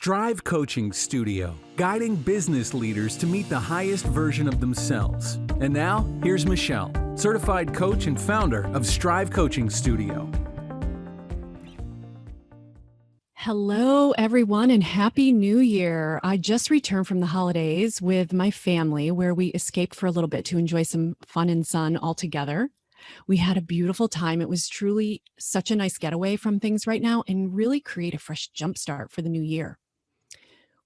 Strive Coaching Studio, guiding business leaders to meet the highest version of themselves. And now, here's Michelle, certified coach and founder of Strive Coaching Studio. Hello, everyone, and Happy New Year. I just returned from the holidays with my family where we escaped for a little bit to enjoy some fun and sun all together. We had a beautiful time. It was truly such a nice getaway from things right now and really create a fresh jumpstart for the new year.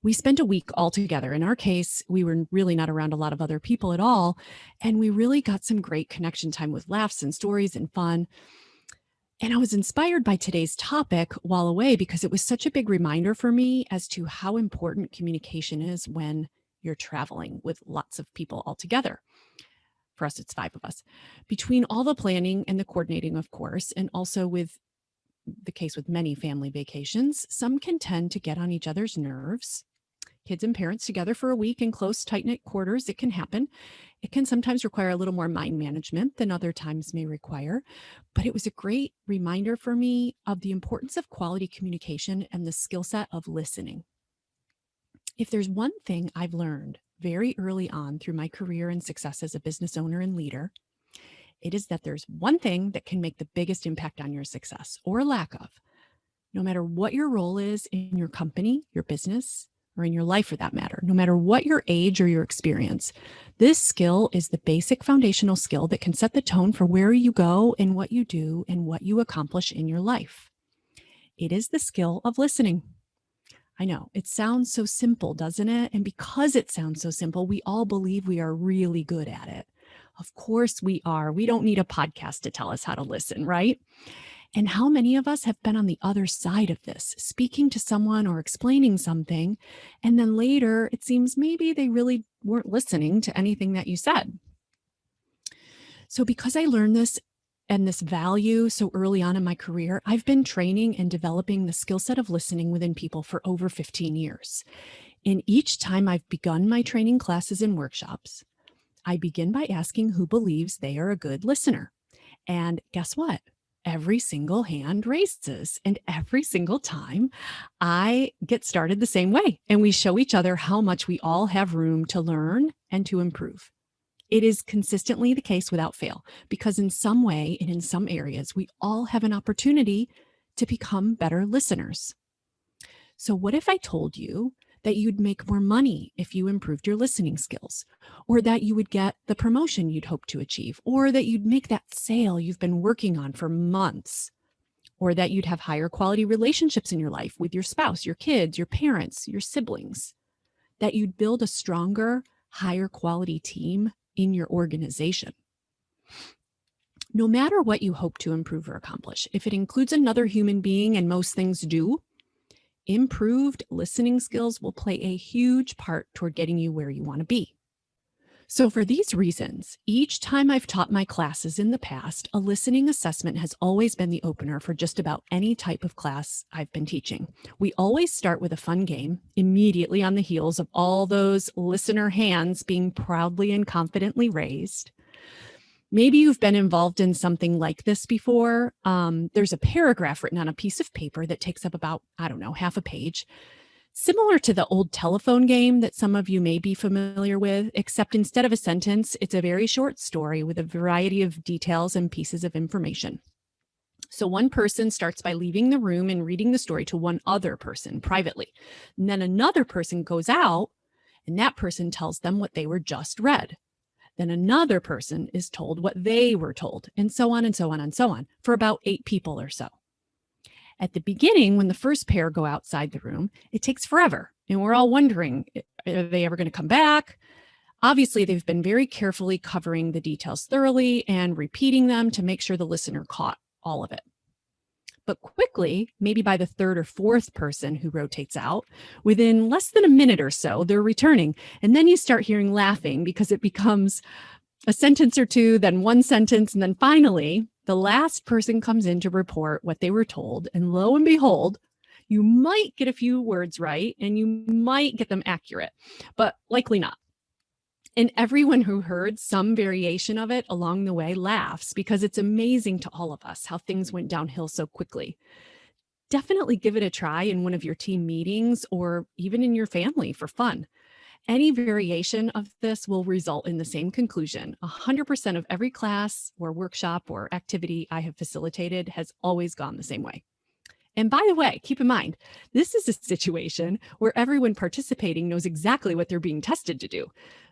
We spent a week all together. In our case, we were really not around a lot of other people at all, and we really got some great connection time with laughs and stories and fun. And I was inspired by today's topic while away because it was such a big reminder for me as to how important communication is when you're traveling with lots of people all together. For us, it's 5 of us. Between all the planning and the coordinating, of course, and also with the case with many family vacations, some can tend to get on each other's nerves. Kids and parents together for a week in close, tight-knit quarters, it can happen. It can sometimes require a little more mind management than other times may require, but it was a great reminder for me of the importance of quality communication and the skill set of listening. If there's one thing I've learned very early on through my career and success as a business owner and leader, it is that there's one thing that can make the biggest impact on your success or lack of, no matter what your role is in your company, your business, or in your life for that matter, no matter what your age or your experience. This skill is the basic foundational skill that can set the tone for where you go and what you do and what you accomplish in your life. It is the skill of listening. I know, it sounds so simple, doesn't it? And because it sounds so simple, we all believe we are really good at it. Of course we are. We don't need a podcast to tell us how to listen, right? And how many of us have been on the other side of this, speaking to someone or explaining something, and then later it seems maybe they really weren't listening to anything that you said. So because I learned this and this value so early on in my career, I've been training and developing the skill set of listening within people for over 15 years. And each time I've begun my training classes and workshops, I begin by asking who believes they are a good listener. And guess what? Every single hand raises, and every single time I get started the same way, and we show each other how much we all have room to learn and to improve. It is consistently the case without fail, because in some way and in some areas, we all have an opportunity to become better listeners. So what if I told you that you'd make more money if you improved your listening skills, or that you would get the promotion you'd hope to achieve, or that you'd make that sale you've been working on for months, or that you'd have higher quality relationships in your life with your spouse, your kids, your parents, your siblings, that you'd build a stronger, higher quality team in your organization? No matter what you hope to improve or accomplish, if it includes another human being, and most things do, improved listening skills will play a huge part toward getting you where you want to be. So for these reasons, each time I've taught my classes in the past, a listening assessment has always been the opener for just about any type of class I've been teaching. We always start with a fun game immediately on the heels of all those listener hands being proudly and confidently raised. Maybe you've been involved in something like this before. There's a paragraph written on a piece of paper that takes up about, half a page. Similar to the old telephone game that some of you may be familiar with, except instead of a sentence, it's a very short story with a variety of details and pieces of information. So one person starts by leaving the room and reading the story to one other person privately. And then another person goes out, and that person tells them what they were just read. Then another person is told what they were told, and so on and so on and so on, for about 8 people or so. At the beginning, when the first pair go outside the room, it takes forever, and we're all wondering, are they ever going to come back? Obviously, they've been very carefully covering the details thoroughly and repeating them to make sure the listener caught all of it. But quickly, maybe by the 3rd or 4th person who rotates out, within less than a minute or so, they're returning. And then you start hearing laughing because it becomes a sentence or two, then one sentence, and then finally, the last person comes in to report what they were told. And lo and behold, you might get a few words right and you might get them accurate, but likely not. And everyone who heard some variation of it along the way laughs because it's amazing to all of us how things went downhill so quickly. Definitely give it a try in one of your team meetings or even in your family for fun. Any variation of this will result in the same conclusion. 100% of every class or workshop or activity I have facilitated has always gone the same way. And by the way, keep in mind, this is a situation where everyone participating knows exactly what they're being tested to do.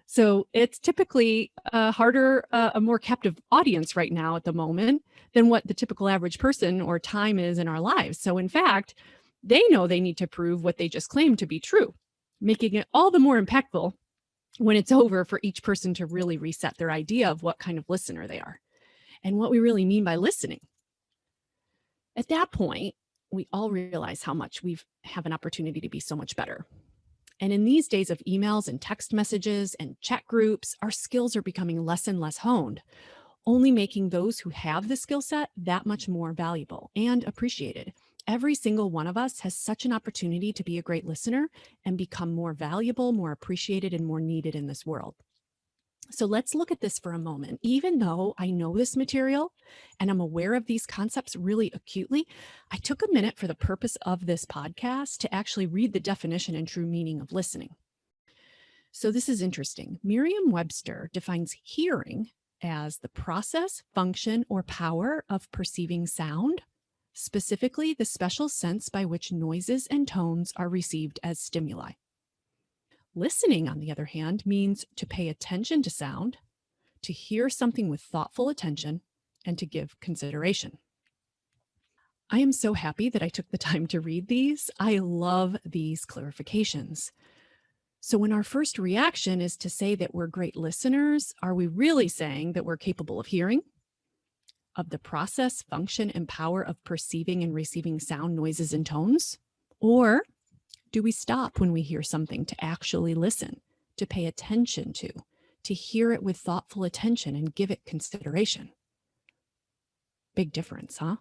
So it's typically a more captive audience right now at the moment than what the typical average person or time is in our lives. So in fact, they know they need to prove what they just claimed to be true, making it all the more impactful when it's over for each person to really reset their idea of what kind of listener they are and what we really mean by listening. At that point, we all realize how much we have an opportunity to be so much better. And in these days of emails and text messages and chat groups, our skills are becoming less and less honed, only making those who have the skill set that much more valuable and appreciated. Every single one of us has such an opportunity to be a great listener and become more valuable, more appreciated, and more needed in this world. So let's look at this for a moment. Even though I know this material and I'm aware of these concepts really acutely, I took a minute for the purpose of this podcast to actually read the definition and true meaning of listening. So this is interesting. Merriam-Webster defines hearing as the process, function, or power of perceiving sound, specifically the special sense by which noises and tones are received as stimuli. Listening, on the other hand, means to pay attention to sound, to hear something with thoughtful attention, and to give consideration. I am so happy that I took the time to read these. I love these clarifications. So when our first reaction is to say that we're great listeners, are we really saying that we're capable of hearing, of the process, function, and power of perceiving and receiving sound, noises, and tones? Or do we stop when we hear something to actually listen, to pay attention to hear it with thoughtful attention and give it consideration? Big difference, huh?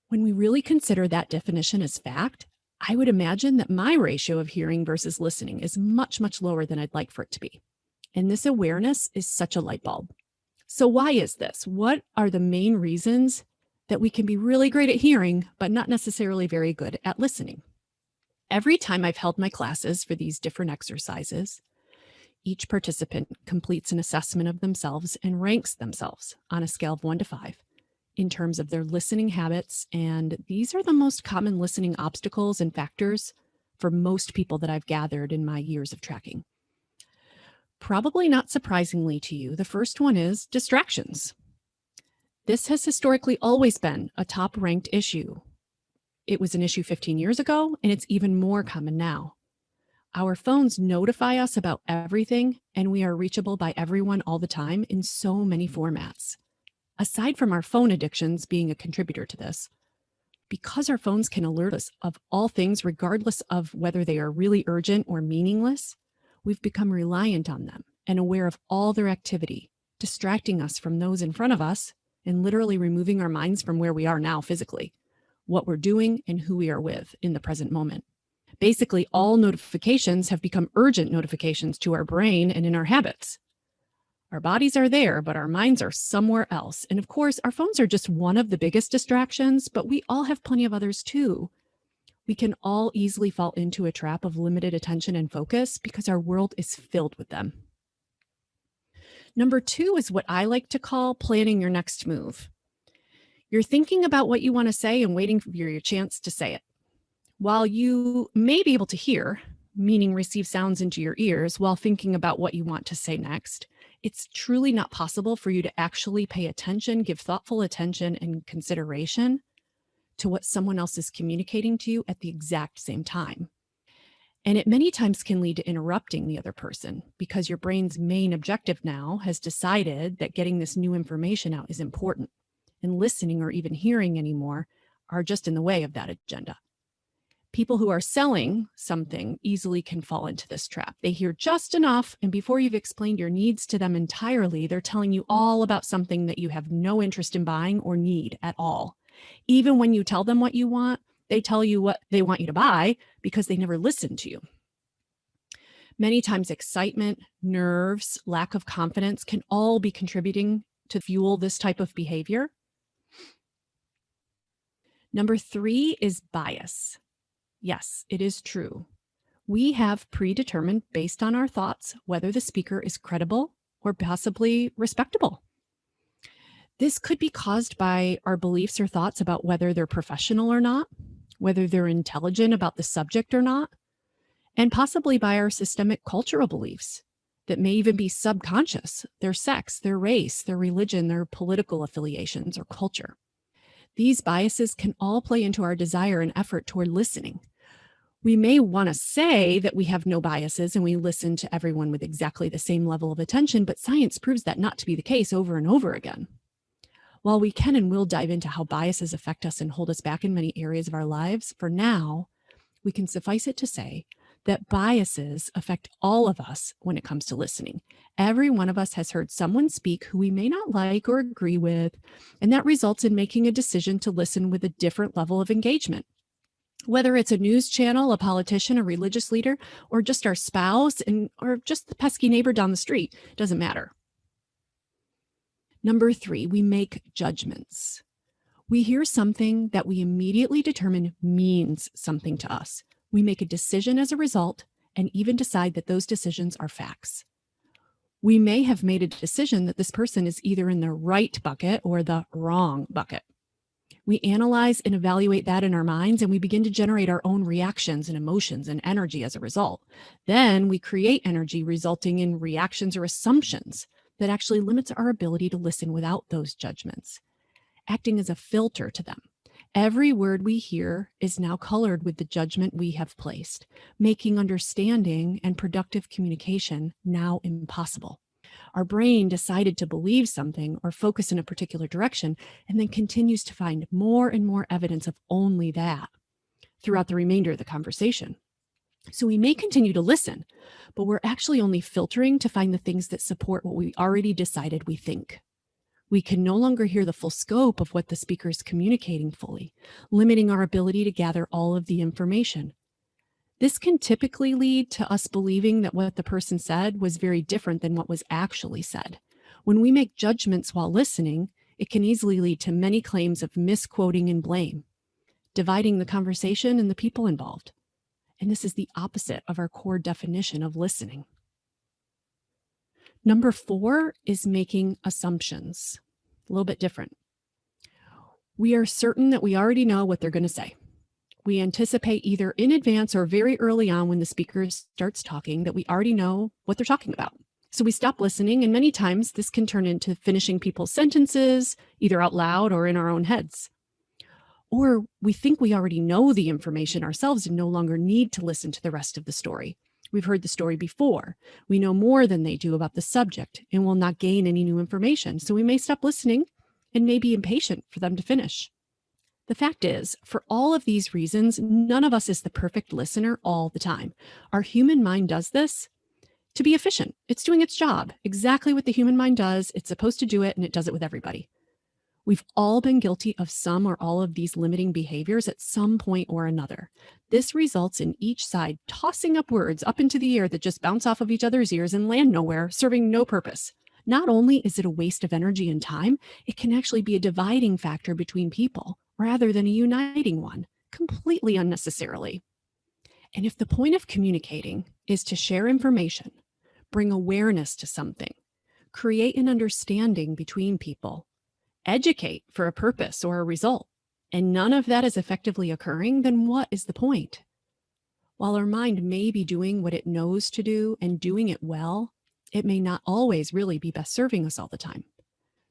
When we really consider that definition as fact, I would imagine that my ratio of hearing versus listening is much, much lower than I'd like for it to be. And this awareness is such a light bulb. So why is this? What are the main reasons that we can be really great at hearing, but not necessarily very good at listening? Every time I've held my classes for these different exercises, each participant completes an assessment of themselves and ranks themselves on a scale of 1 to 5 in terms of their listening habits. And these are the most common listening obstacles and factors for most people that I've gathered in my years of tracking. Probably not surprisingly to you, the first one is distractions. This has historically always been a top-ranked issue. It was an issue 15 years ago, and it's even more common now. Our phones notify us about everything, and we are reachable by everyone all the time in so many formats. Aside from our phone addictions being a contributor to this, because our phones can alert us of all things regardless of whether they are really urgent or meaningless, we've become reliant on them and aware of all their activity, distracting us from those in front of us and literally removing our minds from where we are now physically, what we're doing, and who we are with in the present moment. Basically, all notifications have become urgent notifications to our brain and in our habits. Our bodies are there, but our minds are somewhere else. And of course, our phones are just one of the biggest distractions, but we all have plenty of others too. We can all easily fall into a trap of limited attention and focus because our world is filled with them. Number 2 is what I like to call planning your next move. You're thinking about what you want to say and waiting for your chance to say it. While you may be able to hear, meaning receive sounds into your ears while thinking about what you want to say next, it's truly not possible for you to actually pay attention, give thoughtful attention and consideration to what someone else is communicating to you at the exact same time. And it many times can lead to interrupting the other person because your brain's main objective now has decided that getting this new information out is important, and listening or even hearing anymore are just in the way of that agenda. People who are selling something easily can fall into this trap. They hear just enough, and before you've explained your needs to them entirely, they're telling you all about something that you have no interest in buying or need at all. Even when you tell them what you want, they tell you what they want you to buy because they never listen to you. Many times excitement, nerves, lack of confidence can all be contributing to fuel this type of behavior. Number 3 is bias. Yes, it is true. We have predetermined, based on our thoughts, whether the speaker is credible or possibly respectable. This could be caused by our beliefs or thoughts about whether they're professional or not, whether they're intelligent about the subject or not, and possibly by our systemic cultural beliefs that may even be subconscious, their sex, their race, their religion, their political affiliations, or culture. These biases can all play into our desire and effort toward listening. We may want to say that we have no biases and we listen to everyone with exactly the same level of attention, but science proves that not to be the case over and over again. While we can and will dive into how biases affect us and hold us back in many areas of our lives, for now, we can suffice it to say that biases affect all of us when it comes to listening. Every one of us has heard someone speak who we may not like or agree with, and that results in making a decision to listen with a different level of engagement. Whether it's a news channel, a politician, a religious leader, or just our spouse, or just the pesky neighbor down the street, doesn't matter. Number 3, we make judgments. We hear something that we immediately determine means something to us. We make a decision as a result and even decide that those decisions are facts. We may have made a decision that this person is either in the right bucket or the wrong bucket. We analyze and evaluate that in our minds, and we begin to generate our own reactions and emotions and energy as a result. Then we create energy resulting in reactions or assumptions that actually limits our ability to listen without those judgments, acting as a filter to them. Every word we hear is now colored with the judgment we have placed, making understanding and productive communication now impossible. Our brain decided to believe something or focus in a particular direction and then continues to find more and more evidence of only that throughout the remainder of the conversation. So we may continue to listen, but we're actually only filtering to find the things that support what we already decided we think. We can no longer hear the full scope of what the speaker is communicating fully, limiting our ability to gather all of the information. This can typically lead to us believing that what the person said was very different than what was actually said. When we make judgments while listening, it can easily lead to many claims of misquoting and blame, dividing the conversation and the people involved. And this is the opposite of our core definition of listening. Number 4 is making assumptions. A little bit different. We are certain that we already know what they're going to say. We anticipate either in advance or very early on when the speaker starts talking that we already know what they're talking about. So we stop listening, and many times this can turn into finishing people's sentences, either out loud or in our own heads. Or we think we already know the information ourselves and no longer need to listen to the rest of the story. We've heard the story before. We know more than they do about the subject and will not gain any new information. So we may stop listening and may be impatient for them to finish. The fact is, for all of these reasons, none of us is the perfect listener all the time. Our human mind does this to be efficient. It's doing its job, exactly what the human mind does. It's supposed to do it, and it does it with everybody. We've all been guilty of some or all of these limiting behaviors at some point or another. This results in each side tossing up words up into the air that just bounce off of each other's ears and land nowhere, serving no purpose. Not only is it a waste of energy and time, it can actually be a dividing factor between people rather than a uniting one, completely unnecessarily. And if the point of communicating is to share information, bring awareness to something, create an understanding between people, educate for a purpose or a result, and none of that is effectively occurring, then what is the point? While our mind may be doing what it knows to do and doing it well, it may not always really be best serving us all the time.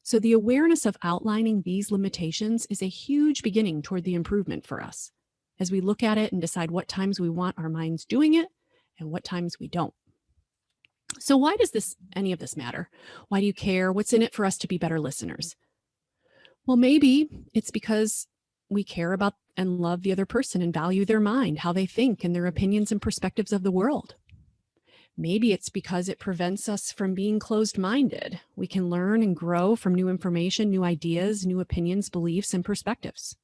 So the awareness of outlining these limitations is a huge beginning toward the improvement for us as we look at it and decide what times we want our minds doing it and what times we don't. So why does any of this matter? Why do you care? What's in it for us to be better listeners? Well, maybe it's because we care about and love the other person and value their mind, how they think, and their opinions and perspectives of the world. Maybe it's because it prevents us from being closed-minded. We can learn and grow from new information, new ideas, new opinions, beliefs, and perspectives.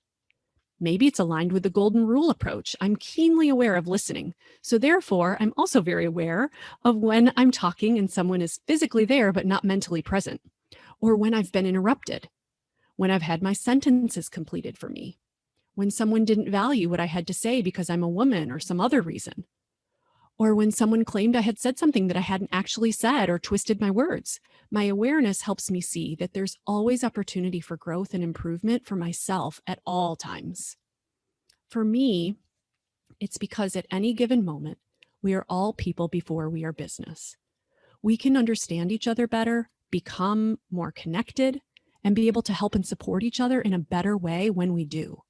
Maybe it's aligned with the golden rule approach. I'm keenly aware of listening. So therefore, I'm also very aware of when I'm talking and someone is physically there but not mentally present, or when I've been interrupted, when I've had my sentences completed for me, when someone didn't value what I had to say because I'm a woman or some other reason, or when someone claimed I had said something that I hadn't actually said or twisted my words. My awareness helps me see that there's always opportunity for growth and improvement for myself at all times. For me, it's because at any given moment, we are all people before we are business. We can understand each other better, become more connected, and be able to help and support each other in a better way when we do.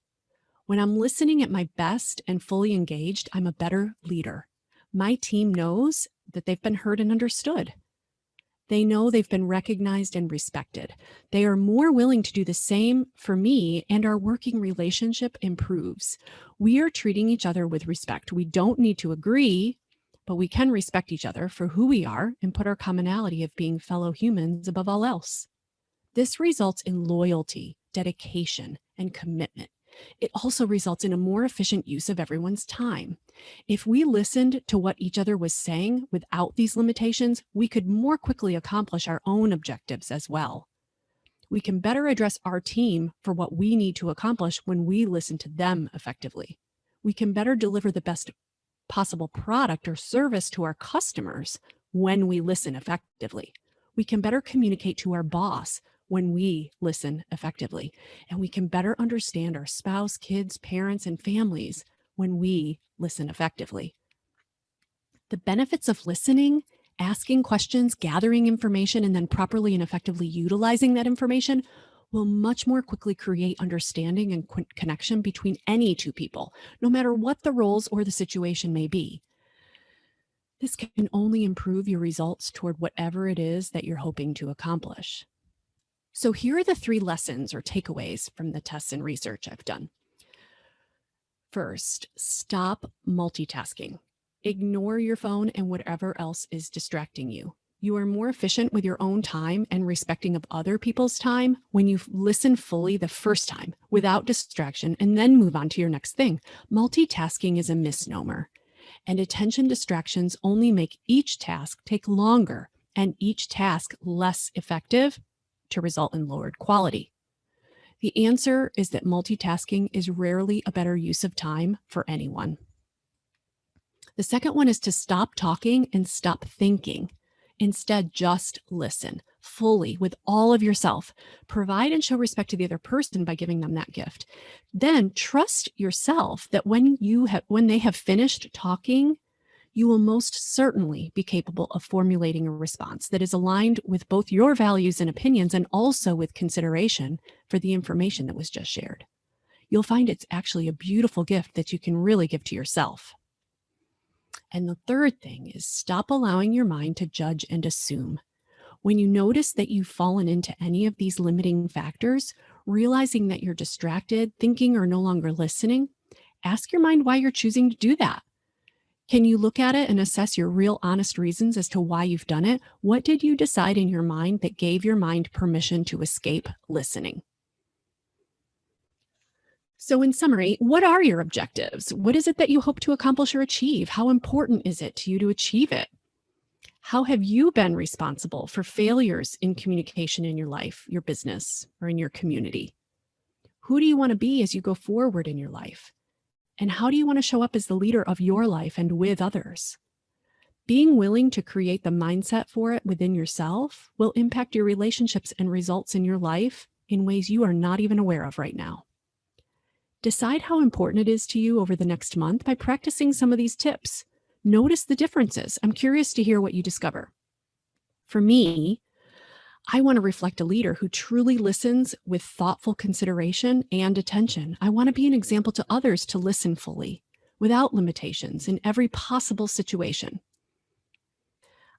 When I'm listening at my best and fully engaged, I'm a better leader. My team knows that they've been heard and understood. They know they've been recognized and respected. They are more willing to do the same for me, and our working relationship improves. We are treating each other with respect. We don't need to agree, but we can respect each other for who we are and put our commonality of being fellow humans above all else. This results in loyalty, dedication, and commitment. It also results in a more efficient use of everyone's time. If we listened to what each other was saying without these limitations, we could more quickly accomplish our own objectives as well. We can better address our team for what we need to accomplish when we listen to them effectively. We can better deliver the best possible product or service to our customers when we listen effectively. We can better communicate to our boss when we listen effectively. And we can better understand our spouse, kids, parents, and families when we listen effectively. The benefits of listening, asking questions, gathering information, and then properly and effectively utilizing that information will much more quickly create understanding and connection between any two people, no matter what the roles or the situation may be. This can only improve your results toward whatever it is that you're hoping to accomplish. So here are the 3 lessons or takeaways from the tests and research I've done. First, stop multitasking. Ignore your phone and whatever else is distracting you. You are more efficient with your own time and respecting of other people's time when you listen fully the first time without distraction and then move on to your next thing. Multitasking is a misnomer, and attention distractions only make each task take longer and each task less effective to result in lowered quality. The answer is that multitasking is rarely a better use of time for anyone. The second one is to stop talking and stop thinking. Instead, just listen fully with all of yourself. Provide and show respect to the other person by giving them that gift. Then trust yourself that when they have finished talking, you will most certainly be capable of formulating a response that is aligned with both your values and opinions and also with consideration for the information that was just shared. You'll find it's actually a beautiful gift that you can really give to yourself. And the third thing is stop allowing your mind to judge and assume. When you notice that you've fallen into any of these limiting factors, realizing that you're distracted, thinking, or no longer listening, ask your mind why you're choosing to do that. Can you look at it and assess your real honest reasons as to why you've done it? What did you decide in your mind that gave your mind permission to escape listening? So in summary, what are your objectives? What is it that you hope to accomplish or achieve? How important is it to you to achieve it? How have you been responsible for failures in communication in your life, your business, or in your community? Who do you want to be as you go forward in your life? And how do you want to show up as the leader of your life and with others? Being willing to create the mindset for it within yourself will impact your relationships and results in your life in ways you are not even aware of right now. Decide how important it is to you over the next month by practicing some of these tips. Notice the differences. I'm curious to hear what you discover. For me, I want to reflect a leader who truly listens with thoughtful consideration and attention. I want to be an example to others to listen fully, without limitations, in every possible situation.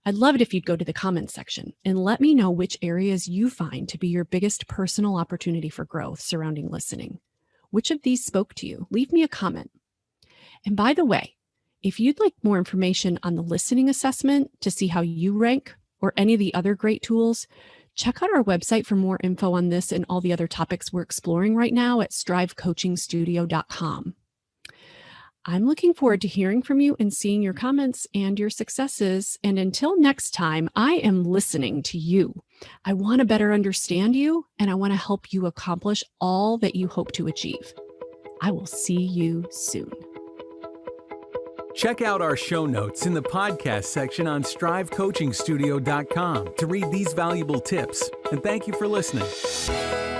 I'd love it if you'd go to the comments section and let me know which areas you find to be your biggest personal opportunity for growth surrounding listening. Which of these spoke to you? Leave me a comment. And by the way, if you'd like more information on the listening assessment to see how you rank or any of the other great tools, check out our website for more info on this and all the other topics we're exploring right now at strivecoachingstudio.com. I'm looking forward to hearing from you and seeing your comments and your successes. And until next time, I am listening to you. I want to better understand you, and I want to help you accomplish all that you hope to achieve. I will see you soon. Check out our show notes in the podcast section on strivecoachingstudio.com to read these valuable tips. And thank you for listening.